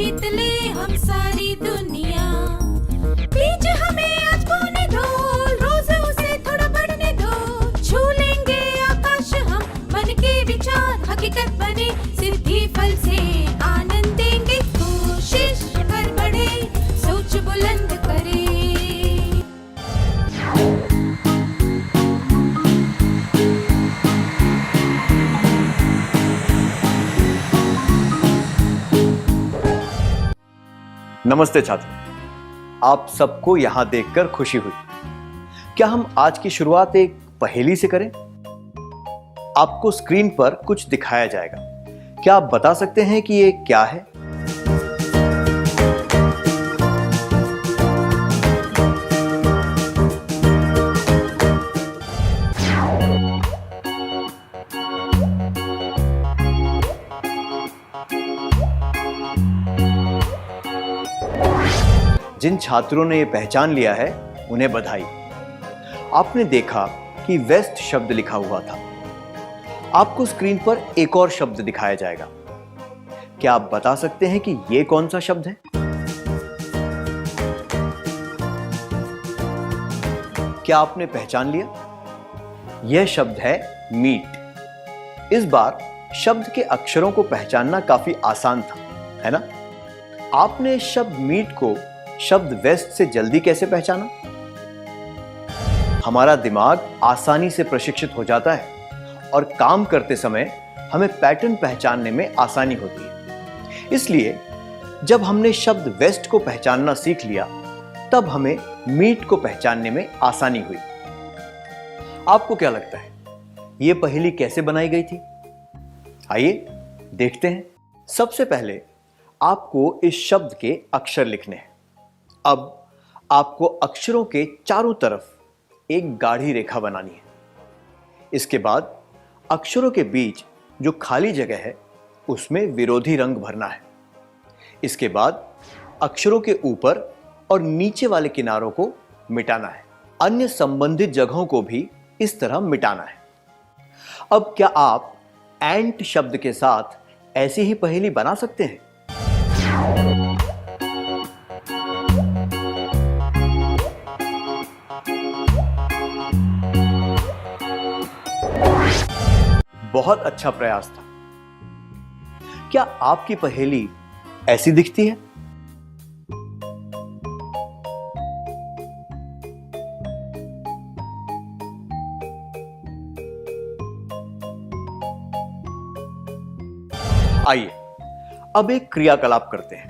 जीत ले हम सारी दुनिया। बीच हमें आज बोने दो, रोज उसे थोड़ा बढ़ने दो। छू लेंगे आकाश हम, मन के विचार हकीकत बने। सिद्धि फल से आनंद देंगे, कोशिश कर बढ़े, सोच बुलंद करे। नमस्ते छात्रों, आप सबको यहां देखकर खुशी हुई। क्या हम आज की शुरुआत एक पहेली से करें? आपको स्क्रीन पर कुछ दिखाया जाएगा। क्या आप बता सकते हैं कि ये क्या है? जिन छात्रों ने ये पहचान लिया है उन्हें बधाई। आपने देखा कि वेस्ट शब्द लिखा हुआ था। आपको स्क्रीन पर एक और शब्द दिखाया जाएगा। क्या आप बता सकते हैं कि ये कौन सा शब्द है? क्या आपने पहचान लिया? यह शब्द है मीट। इस बार शब्द के अक्षरों को पहचानना काफी आसान था, है ना? आपने शब्द मीट को शब्द वेस्ट से जल्दी कैसे पहचाना? हमारा दिमाग आसानी से प्रशिक्षित हो जाता है और काम करते समय हमें पैटर्न पहचानने में आसानी होती है। इसलिए जब हमने शब्द वेस्ट को पहचानना सीख लिया, तब हमें मीट को पहचानने में आसानी हुई। आपको क्या लगता है, यह पहेली कैसे बनाई गई थी? आइए देखते हैं। सबसे पहले आपको इस शब्द के अक्षर लिखने हैं। अब आपको अक्षरों के चारों तरफ एक गाढ़ी रेखा बनानी है। इसके बाद अक्षरों के बीच जो खाली जगह है उसमें विरोधी रंग भरना है। इसके बाद अक्षरों के ऊपर और नीचे वाले किनारों को मिटाना है। अन्य संबंधित जगहों को भी इस तरह मिटाना है। अब क्या आप एंट शब्द के साथ ऐसी ही पहेली बना सकते हैं? बहुत अच्छा प्रयास था। क्या आपकी पहेली ऐसी दिखती है? आइए अब एक क्रियाकलाप करते हैं।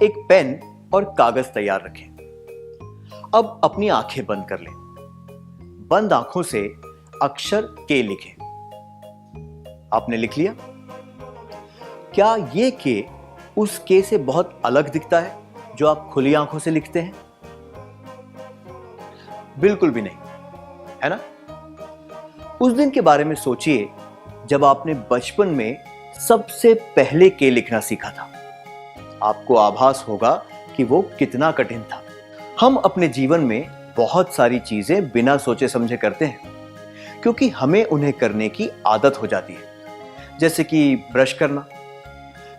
एक पेन और कागज तैयार रखें। अब अपनी आंखें बंद कर लें। बंद आंखों से अक्षर के लिखें। आपने लिख लिया? क्या ये के उस के से बहुत अलग दिखता है जो आप खुली आंखों से लिखते हैं? बिल्कुल भी नहीं, है ना? उस दिन के बारे में सोचिए जब आपने बचपन में सबसे पहले के लिखना सीखा था। आपको आभास होगा कि वो कितना कठिन था। हम अपने जीवन में बहुत सारी चीजें बिना सोचे समझे करते हैं क्योंकि हमें उन्हें करने की आदत हो जाती है, जैसे कि ब्रश करना।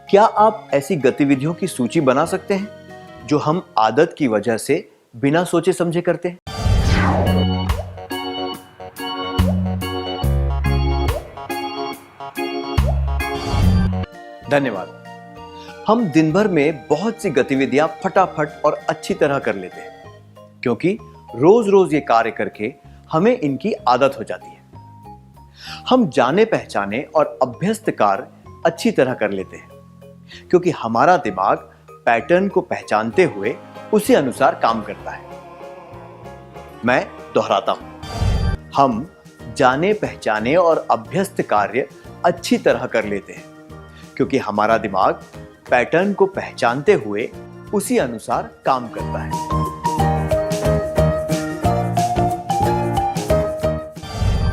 क्या आप ऐसी गतिविधियों की सूची बना सकते हैं जो हम आदत की वजह से बिना सोचे समझे करते हैं? धन्यवाद। हम दिन भर में बहुत सी गतिविधियां फटाफट और अच्छी तरह कर लेते हैं क्योंकि रोज रोज ये कार्य करके हमें इनकी आदत हो जाती है। हम जाने पहचाने और अभ्यस्त कार्य अच्छी तरह कर लेते हैं क्योंकि हमारा दिमाग पैटर्न को पहचानते हुए उसी अनुसार काम करता है। मैं दोहराता हूं, हम जाने पहचाने और अभ्यस्त कार्य अच्छी तरह कर लेते हैं क्योंकि हमारा दिमाग पैटर्न को पहचानते हुए उसी अनुसार काम करता है।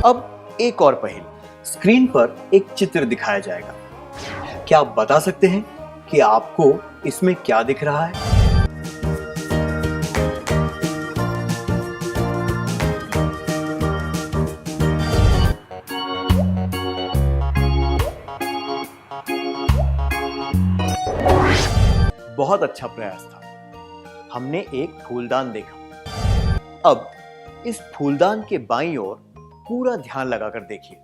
अब एक और पहेली। स्क्रीन पर एक चित्र दिखाया जाएगा। क्या आप बता सकते हैं कि आपको इसमें क्या दिख रहा है? बहुत अच्छा प्रयास था। हमने एक फूलदान देखा। अब इस फूलदान के बाईं ओर पूरा ध्यान लगाकर देखिए।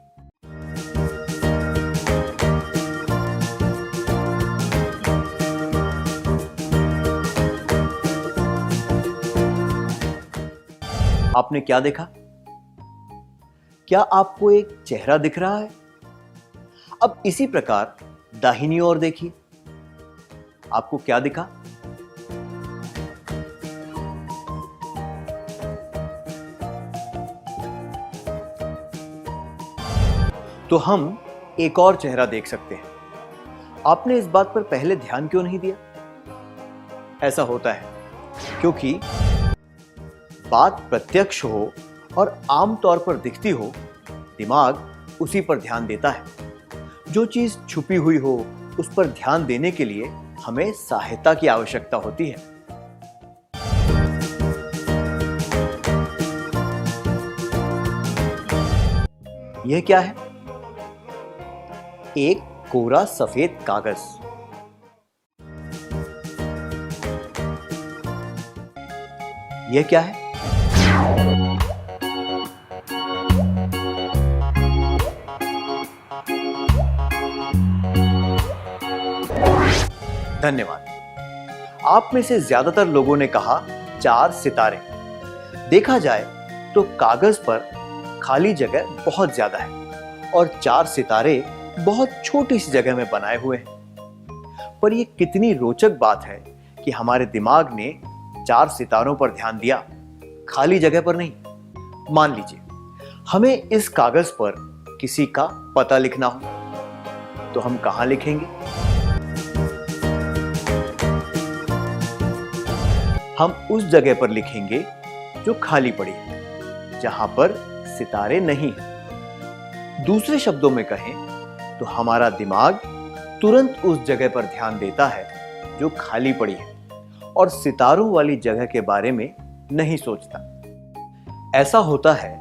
आपने क्या देखा? क्या आपको एक चेहरा दिख रहा है? अब इसी प्रकार दाहिनी ओर देखिए। आपको क्या दिखा? तो हम एक और चेहरा देख सकते हैं। आपने इस बात पर पहले ध्यान क्यों नहीं दिया? ऐसा होता है क्योंकि बात प्रत्यक्ष हो और आम तौर पर दिखती हो, दिमाग उसी पर ध्यान देता है। जो चीज छुपी हुई हो, उस पर ध्यान देने के लिए हमें सहायता की आवश्यकता होती है। यह क्या है? एक कोरा सफेद कागज। यह क्या है? धन्यवाद। आप में से ज्यादातर लोगों ने कहा 4 सितारे। देखा जाए तो कागज पर खाली जगह बहुत ज्यादा है और 4 सितारे बहुत छोटी सी जगह में बनाए हुए हैं। पर यह कितनी रोचक बात है कि हमारे दिमाग ने 4 सितारों पर ध्यान दिया, खाली जगह पर नहीं। मान लीजिए हमें इस कागज पर किसी का पता लिखना हो, तो हम कहां लिखेंगे? हम उस जगह पर लिखेंगे जो खाली पड़ी है, जहां पर सितारे नहीं हैं। दूसरे शब्दों में कहें तो हमारा दिमाग तुरंत उस जगह पर ध्यान देता है जो खाली पड़ी है और सितारों वाली जगह के बारे में नहीं सोचता। ऐसा होता है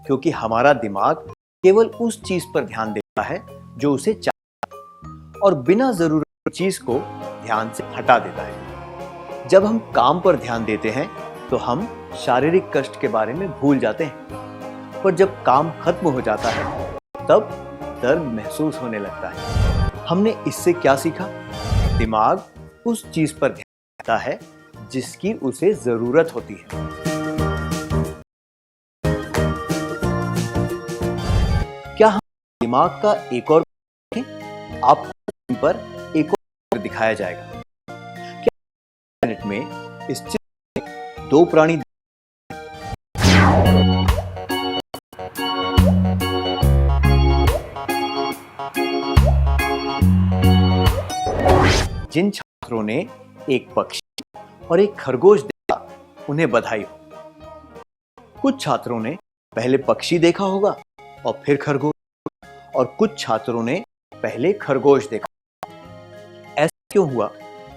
क्योंकि हमारा दिमाग केवल उस चीज पर ध्यान देता है जो उसे चाहिए और बिना जरूरत चीज को ध्यान से हटा देता है। जब हम काम पर ध्यान देते हैं तो हम शारीरिक कष्ट के बारे में भूल जाते हैं, पर जब काम खत्म हो जाता है तब दर्द महसूस होने लगता है। हमने इससे क्या सीखा? दिमाग उस चीज पर ध्यान देता है जिसकी उसे जरूरत होती है। क्या हम दिमाग का एक और आपको पर एक और दिखाया जाएगा? मिनट में इस चित्र में 2 प्राणी जिन छात्रों ने एक पक्षी और एक खरगोश देखा, उन्हें बधाई हो। कुछ छात्रों ने पहले पक्षी देखा होगा और फिर खरगोश, और कुछ छात्रों ने पहले खरगोश देखा। ऐसा क्यों हुआ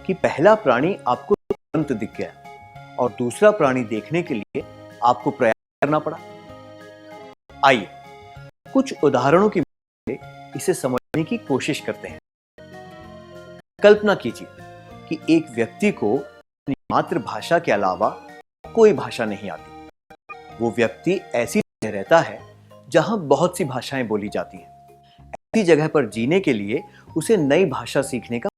कि पहला प्राणी आपको तुरंत दिख गया और दूसरा प्राणी देखने के लिए आपको प्रयास करना पड़ा? आइए कुछ उदाहरणों की मदद से इसे समझने की कोशिश करते हैं। कल्पना कीजिए कि एक व्यक्ति को अपनी मातृभाषा के अलावा कोई भाषा नहीं आती। वो व्यक्ति ऐसी जगह रहता है जहां बहुत सी भाषाएं बोली जाती हैं। ऐसी जगह पर जीने के लिए उसे नई भाषा सीखने का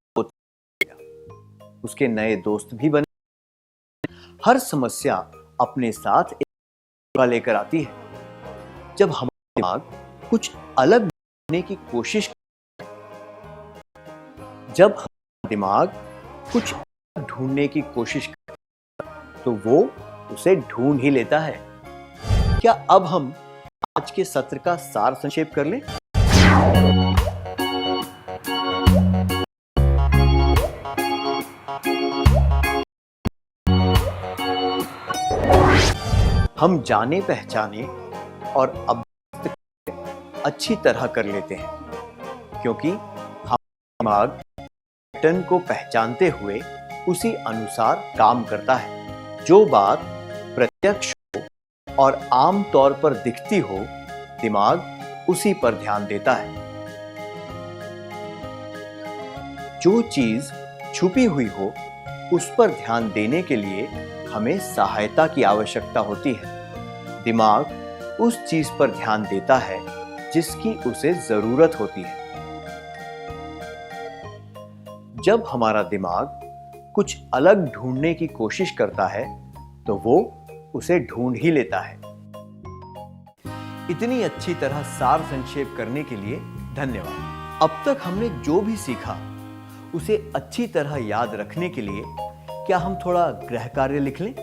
उसके नए दोस्त भी बने। हर समस्या अपने साथ एक मौका लेकर आती है। जब हमारा दिमाग कुछ अलग ढूंढने की कोशिश करता है तो वो उसे ढूंढ ही लेता है। क्या अब हम आज के सत्र का सार संक्षेप कर लें? हम जाने पहचाने और अभ्यस्त अच्छी तरह कर लेते हैं क्योंकि हम दिमाग पैटर्न को पहचानते हुए उसी अनुसार काम करता है। जो बात प्रत्यक्ष हो और आम तौर पर दिखती हो, दिमाग उसी पर ध्यान देता है। जो चीज छुपी हुई हो, उस पर ध्यान देने के लिए हमें सहायता की आवश्यकता होती है। दिमाग उस चीज पर ध्यान देता है जिसकी उसे जरूरत होती है। जब हमारा दिमाग कुछ अलग ढूंढने की कोशिश करता है तो वो उसे ढूंढ ही लेता है। इतनी अच्छी तरह सार संक्षेप करने के लिए धन्यवाद। अब तक हमने जो भी सीखा उसे अच्छी तरह याद रखने के लिए क्या हम थोड़ा गृह कार्य लिख लें?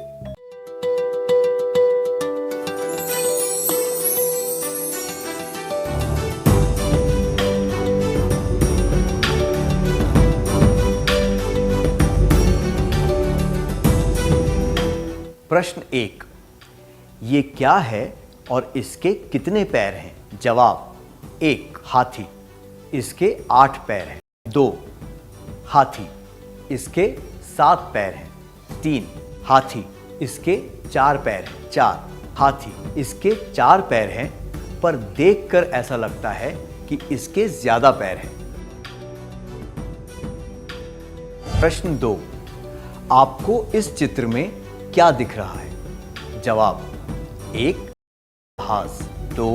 प्रश्न 1, ये क्या है और इसके कितने पैर हैं? जवाब: 1, हाथी, इसके 8 पैर हैं। 2, हाथी, इसके 7 पैर हैं। 3, हाथी, इसके 4 पैर हैं। 4, हाथी, इसके 4 पैर हैं, पर देखकर ऐसा लगता है कि इसके ज्यादा पैर हैं। प्रश्न 2, आपको इस चित्र में क्या दिख रहा है? जवाब: 1, जहाज। 2,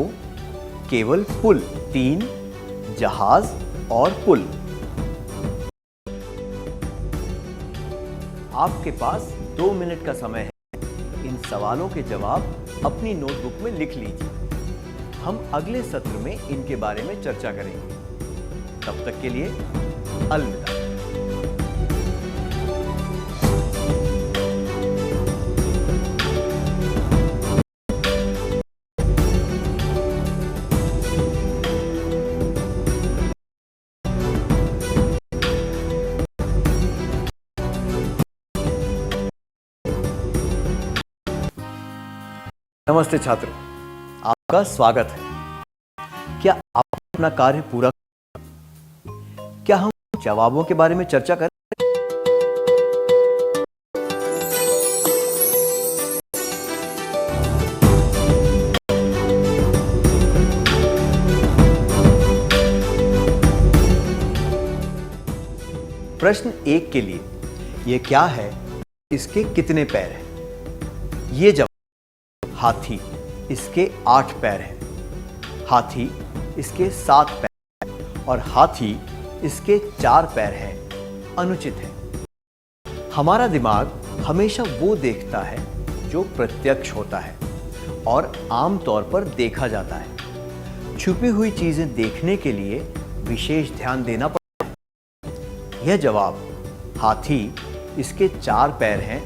केवल पुल। 3, जहाज और पुल। आपके पास 2 मिनट का समय है। इन सवालों के जवाब अपनी नोटबुक में लिख लीजिए। हम अगले सत्र में इनके बारे में चर्चा करेंगे। तब तक के लिए अलविदा। नमस्ते छात्रों, आपका स्वागत है। क्या आप अपना कार्य पूरा किया? क्या हम जवाबों के बारे में चर्चा करें? प्रश्न 1 के लिए यह क्या है, इसके कितने पैर हैं? ये जवाब: हाथी, इसके 8 पैर हैं। हाथी, इसके 7 पैर हैं और हाथी, इसके 4 पैर हैं अनुचित है। हमारा दिमाग हमेशा वो देखता है जो प्रत्यक्ष होता है और आमतौर पर देखा जाता है। छुपी हुई चीजें देखने के लिए विशेष ध्यान देना पड़ता है। यह जवाब: हाथी, इसके 4 पैर हैं,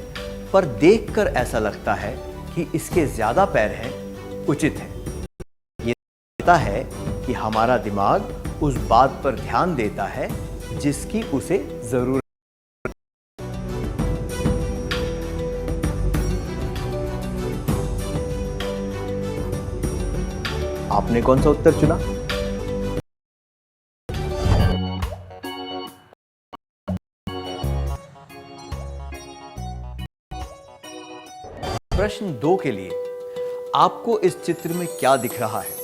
पर देखकर ऐसा लगता है कि इसके ज्यादा पैर हैं उचित है। यह कहता है कि हमारा दिमाग उस बात पर ध्यान देता है जिसकी उसे जरूरत। आपने कौन सा उत्तर चुना? प्रश्न 2 के लिए आपको इस चित्र में क्या दिख रहा है?